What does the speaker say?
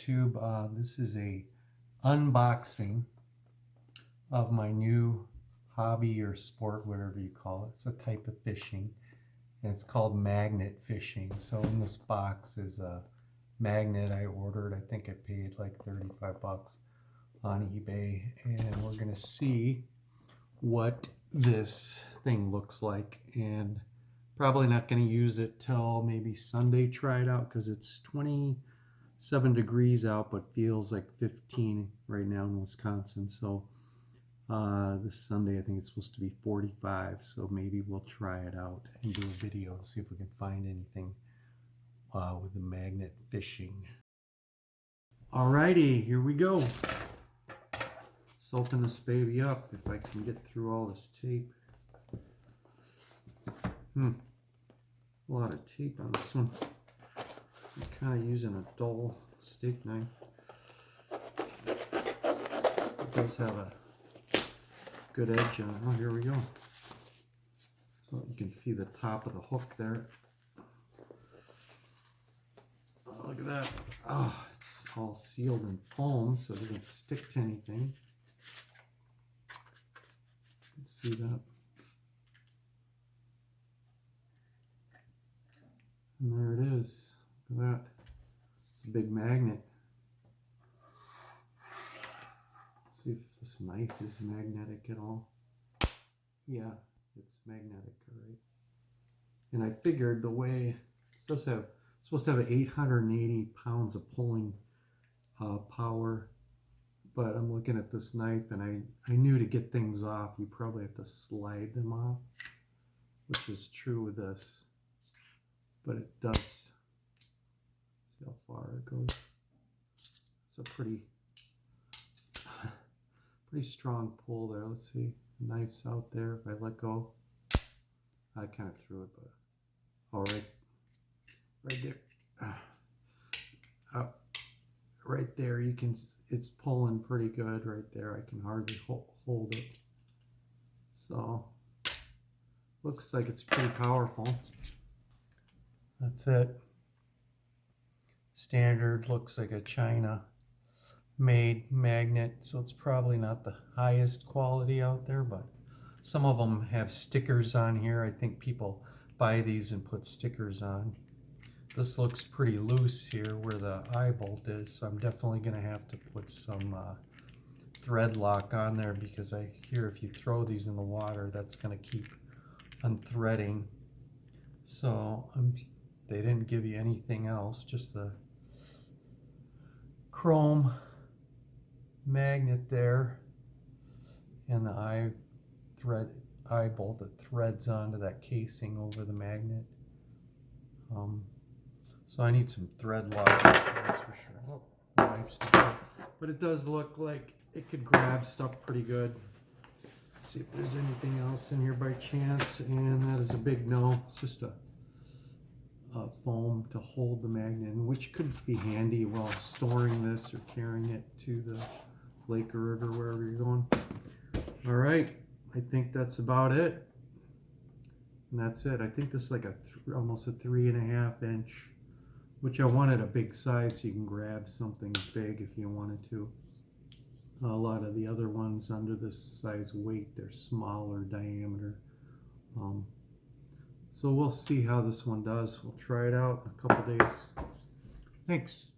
YouTube. This is a unboxing of my new hobby or sport, whatever you call it. It's a type of fishing, and it's called magnet fishing. So in this box is a magnet I ordered. I think I paid like 35 bucks on eBay, and we're gonna see what this thing looks like, and probably not going to use it till maybe Sunday. Try it out because it's 27 degrees out, but feels like 15 right now in Wisconsin. So this Sunday I think it's supposed to be 45, so maybe we'll try it out and do a video, see if we can find anything with the magnet fishing. Alrighty, here we go. Let's open this baby up if I can get through all this tape. A lot of tape on this one. I'm kind of using a dull steak knife. It does have a good edge on it. Oh, here we go. So you can see the top of the hook there. Oh, look at that. Oh, it's all sealed in foam so it doesn't stick to anything. See that? And there it is. Look at that. It's a big magnet. Let's see if this knife is magnetic at all. Yeah, it's magnetic, all right. And I figured the way it's supposed to have 880 pounds of pulling power. But I'm looking at this knife, and I knew to get things off, you probably have to slide them off, which is true with this. But it does. See how far it goes. It's a pretty strong pull there. Let's see. The knife's out there. If I let go, I kind of threw it, but all right, right there. Right there, you can. It's pulling pretty good right there. I can hardly hold it. So, looks like it's pretty powerful. That's it. Standard, looks like a China made magnet, so it's probably not the highest quality out there, but some of them have stickers on here. I think people buy these and put stickers on. This looks pretty loose here where the eye bolt is, so I'm definitely going to have to put some thread lock on there, because I hear if you throw these in the water, that's going to keep unthreading. So they didn't give you anything else, just the chrome magnet there and the eye bolt that threads onto that casing over the magnet. So I need some thread lock, that's for sure. Oh, the knife's still there. But it does look like it could grab stuff pretty good. Let's see if there's anything else in here by chance, and that is a big no. It's just a foam to hold the magnet, which could be handy while storing this or carrying it to the lake or river, wherever you're going. All right, I think that's about it. And that's it. I think this is like almost a 3.5 inch, which I wanted a big size so you can grab something big if you wanted to. A lot of the other ones under this size weight, they're smaller diameter. So we'll see how this one does. We'll try it out in a couple days. Thanks.